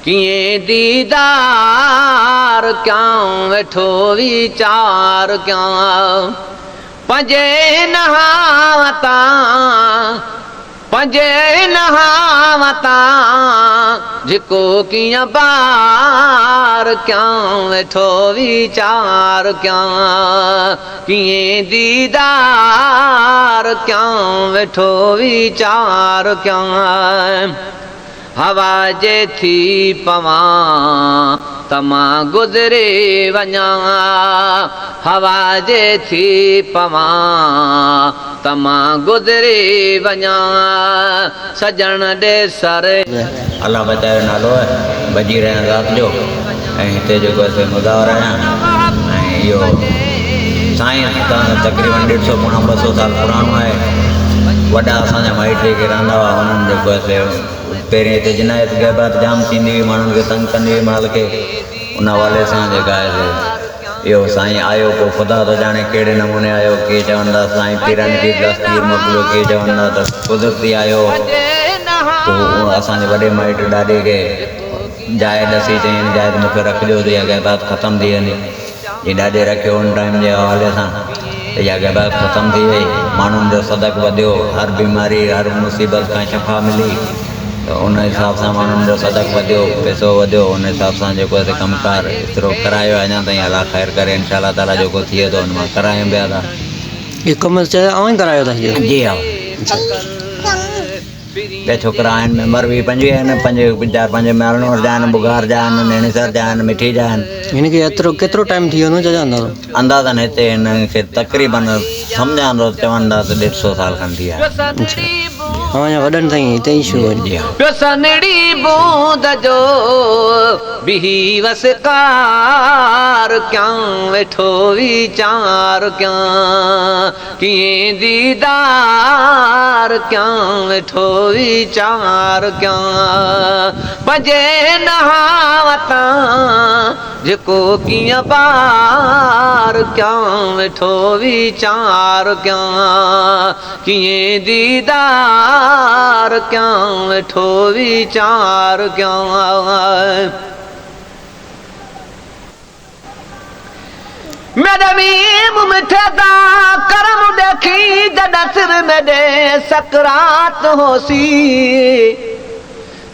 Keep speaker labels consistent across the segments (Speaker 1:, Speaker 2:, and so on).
Speaker 1: किए दीदार क्यों वेठो विचार क्यों पंजे नहावता जिको किया बार क्यों वेठो विचार क्यों किए दीदार क्यों वेठो विचार क्यों हवा जे थी पवा तमा गुजरे वञा हवा जे थी पवा तमा गुजरे वञा सजण दे सर
Speaker 2: अल्लाह बचायो नालो है बजी रहे रात जो हिते जेको असीं मुदावर आहियां इहो साईं तक़रीबन 150-200 साल पुराणो आहे वॾा असांजा माइट जेके रहंदा हुआ हुननि जेको असीं पहिरीं हिते जिनायत गैबात जाम थींदी हुई माण्हुनि खे तंग कंदी हुई माल खे उन हवाले सां जेका आहे इहो साईं आयो पोइ ख़ुदा थो ॼाणे कहिड़े नमूने आयो के चवंदा साईं पीरनि खे दस्तगीर मोकिलियो के चवंदा त कुदरती आयो पोइ असांजे वॾे माइट ॾाॾे खे जाइ ॾसी चयईं जाइ मूंखे रखिजो त इहा गैबात ख़तमु थी वेंदी जीअं ॾाॾे रखियो उन टाइम जे हवाले सां त इहा गैबात ख़तमु थी वई माण्हुनि जो सदक वधियो हर बीमारी हर मुसीबत खां शफ़ा मिली त उन हिसाब सां माण्हुनि जो सदक वधियो पैसो वधियो उन हिसाब सां जेको आहे कमकार एतिरो करायो अञा ताईं अलाह ख़ैर करे इनशा ताला जेको थिए थो हुन मां करायूं पिया था
Speaker 3: ये कम से आऊं करायो था
Speaker 2: जी हा ॿिया छोकिरा आहिनि मेंबर बि 25 आहिनि 4-5 मारणूर जा आहिनि बुगार जा आहिनि नेणेसर जा आहिनि मिठी जा आहिनि
Speaker 3: हिनखे एतिरो केतिरो टाइम थी वियो न
Speaker 2: अंदाज़न हिते हिनखे तक़रीबन सम्झां थो चवनि था त 150 साल खनि थी विया
Speaker 3: वॾनि ताईं हिते ई शुरू
Speaker 2: जी हा
Speaker 1: सनड़ी बूंद जो बिही वसकार क्यों वेठो विचार क्यों किए दीदार क्यों वेठो विचार क्यों पंजे नहावता जिको किया बार क्यों वेठो विचार क्यों किए दीदार क्यों वेठो विचार क्यों मेरे मीम मिठे दा करम देखी जड़ा सिर मेरे सकरात होसी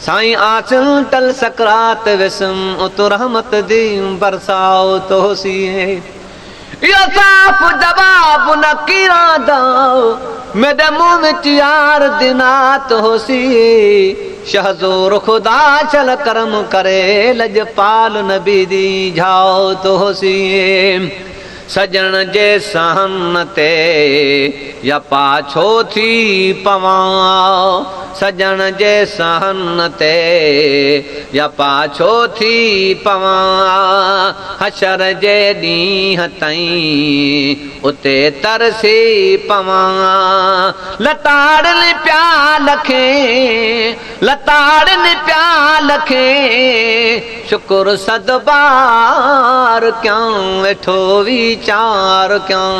Speaker 1: साईं आचल टल सकरात विसम उत रहमत दी बरसाओ तो होसी यो साफ जवाब न कीरा दाओ मेरे मुंह में यार दिनात होसी शहजोर खुदा चल करम करे लजपाल नबी दी जाओ तो होसी सजन जे सहन ते या पाछो थी पवा सजन जे सहन ते या पाछो थी पवा हशर जे ॾींहं ताईं उते तरसी पवा लताड़नि पिया लखे शुक्र सदबार क्यों वेठो विचार क्यों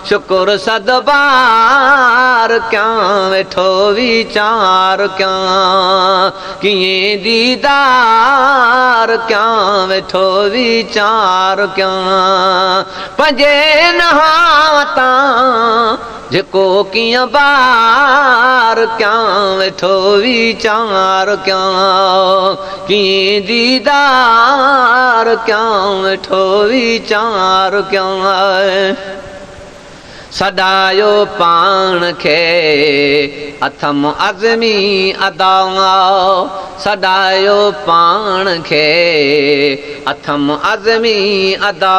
Speaker 1: शुक्र सदबार क्यों वेठो विचार क्यों किए दीदार क्यों वेठो विचार क्यों पंजे नहावता जिको किया बार क्यों वेठो विचार क्यों किए दीदार क्यों वेठो विचार क्यों सदायो पान खे अथम अज़मी अदा सदायो पान खे अथम अज़मी अदा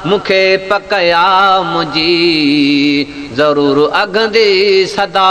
Speaker 1: मूंखे पकया मुंहिंजी ज़रूरु अॻंदी सदा